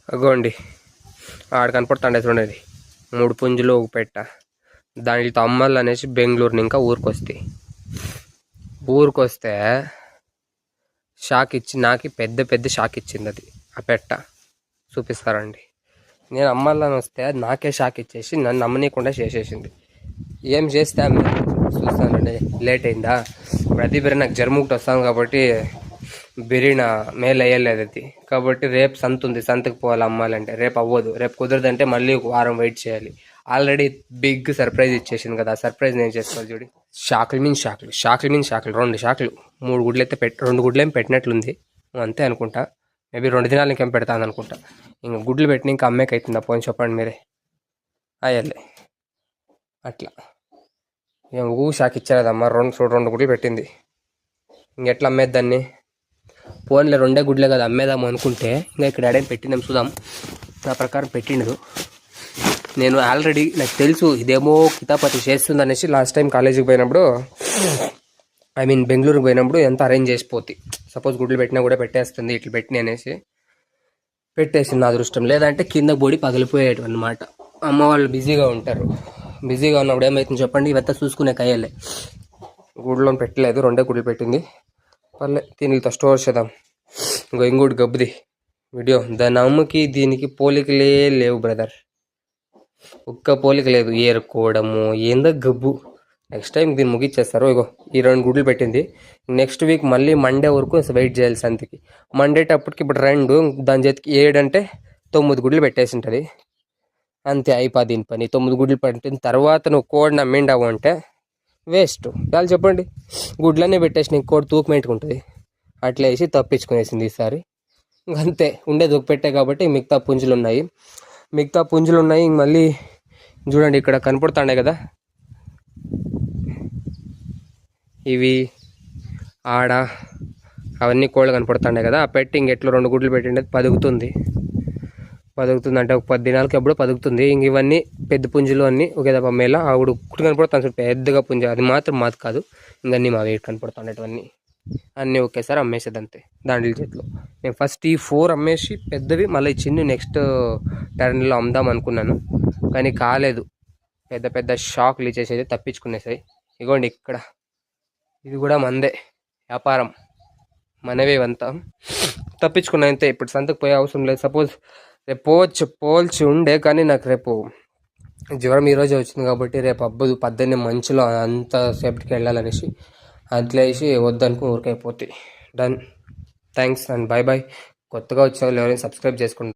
అగోండి ఆడ కనపడుతుండే చూడండి 3 పుంజులు ఒక పెట్ట. దానితో అమ్మాలి అనేసి బెంగళూరుని ఇంకా ఊరికొస్తే షాక్ ఇచ్చి నాకు పెద్ద షాక్ ఇచ్చింది అది ఆ పెట్ట. చూపిస్తారండి. నేను అమ్మాలని వస్తే నాకే షాక్ ఇచ్చేసి నన్ను నమ్మనీయకుండా చేసేసింది. ఏం చేస్తే చూస్తానండి. లేట్ అయిందా, ప్రతి నాకు జర్ముక్టి వస్తాను కాబట్టి బిర్యానీ మేలు అయ్యలేదు అది. కాబట్టి రేపు సంత ఉంది, సంతకు పోవాలి అమ్మాలంటే. రేపు అవ్వదు, రేపు కుదరదంటే మళ్ళీ వారం వెయిట్ చేయాలి. ఆల్రెడీ బిగ్ సర్ప్రైజ్ ఇచ్చేసింది కదా, సర్ప్రైజ్ నేను చేసుకోవాలి చూడి. షాకులు మీద షాకులు 2 షాకులు 3 గుడ్లు అయితే 2 గుడ్లు ఏం పెట్టినట్లుంది అంతే అనుకుంటా. మేబీ 2 దినాలు ఇంకేం పెడతాను అనుకుంటా. ఇంకా గుడ్లు పెట్టిన ఇంకా అమ్మేకి అవుతుందా పోని చెప్పండి మీరే. అయ్యలే అట్లా ఏం షాక్ ఇచ్చారదమ్మా. 2 గుడ్లు పెట్టింది. ఇంకెట్లా అమ్మేది దాన్ని? ఫోన్లో 2 గుడ్లే కదా అమ్మేదాము అనుకుంటే ఇంకా ఇక్కడ ఎడేం పెట్టిందాం చూద్దాం. నా ప్రకారం పెట్టిండదు. నేను ఆల్రెడీ నాకు తెలుసు ఇదేమో కితాపతి చేస్తుంది అనేసి లాస్ట్ టైం కాలేజీకి పోయినప్పుడు, బెంగళూరుకి పోయినప్పుడు ఎంత అరేంజ్ చేసిపోతుంది. సపోజ్ గుడ్లు పెట్టినా కూడా పెట్టేస్తుంది, ఇట్లా పెట్టిన అనేసి పెట్టేసింది. నా అదృష్టం. లేదంటే కింద పొడి పగిలిపోయాడు అనమాట. అమ్మ వాళ్ళు బిజీగా ఉంటారు. బిజీగా ఉన్నప్పుడు ఏమవుతుంది చెప్పండి, ఇవంతా చూసుకునే కయ్యలే. గుడ్లో పెట్టలేదు, 2 గుడ్లు పెట్టింది. పర్లే దీనితో స్టోర్ చేద్దాం. ఇంకోటి గబ్బుది వీడియో. దాని అమ్మకి దీనికి పోలికలే లేవు బ్రదర్, ఒక్క పోలిక లేదు. ఏరుకోవడము ఏందో గబ్బు. నెక్స్ట్ టైం దీన్ని ముగిచ్చేస్తారు. ఇగో ఈ 2 గుడ్లు పెట్టింది. నెక్స్ట్ వీక్ మళ్ళీ మండే వరకు వెయిట్ చేయాలి సంతకి. మండేటప్పటికి ఇప్పుడు 2, దాని చేతికి 7 అంటే 9 గుడ్లు పెట్టేసి ఉంటుంది. అంతే అయిపోయి దీని పని. 9 గుడ్లు పెట్టిన తర్వాత నువ్వు కోడిని అమ్మిండావు అంటే వేస్ట్. వాళ్ళు చెప్పండి, గుడ్లనే పెట్టేసి నీకు కోడి తూకం పెట్టుకుంటుంది. అట్లా వేసి తప్పించుకునేసింది ఈసారి. అంతే, ఉండేది ఒక పెట్టే కాబట్టి మిగతా పుంజులు ఉన్నాయి. మళ్ళీ చూడండి ఇక్కడ కనపడుతున్నాయి కదా, ఇవి ఆడ అవన్నీ కోళ్ళు కనపడుతున్నాయి కదా. ఆ పెట్టి ఇంకెట్లో 2 గుడ్లు పెట్టిండేది పదుగుతుంది అంటే ఒక 10 దినాలకి ఎప్పుడో పదుగుతుంది. ఇంక ఇవన్నీ పెద్ద పుంజులు అన్నీ ఒకే దప్ప మేళ. ఆవిడ ఒక్కటి కనపడుతుంది చూడు పెద్దగా పుంజ, అది మాత్రం మాది కాదు. ఇంకన్నీ మా వెయిట్ కనపడుతుండేటివన్నీ అన్నీ ఒకేసారి అమ్మేసేది అంతే దాంట్లో చేతిలో. నేను ఫస్ట్ ఈ 4 అమ్మేసి పెద్దవి మళ్ళీ చిన్న నెక్స్ట్ టర్న్లో అమ్దాం అనుకున్నాను, కానీ కాలేదు. పెద్ద షాక్లు ఇచ్చేసేది, తప్పించుకునేసాయి. ఇగోండి ఇక్కడ ఇది కూడా మందే వ్యాపారం, మనవే ఇవంతా. తప్పించుకున్నాయంతే. ఇప్పుడు సంతకు పోయే అవసరం లేదు. సపోజ్ రేపు పోల్చి ఉండే, కానీ నాకు రేపు జ్వరం ఈరోజే వచ్చింది కాబట్టి రేపు అబ్బదు. 18 మంచులో అంత సేపటికి వెళ్ళాలనేసి అట్లా వేసి వద్దనుకుని ఊరికైపోతాయి. డన్. Thanks and bye. కొత్తగా వచ్చే వాళ్ళు ఎవరైనా సబ్స్క్రైబ్ చేసుకోండి.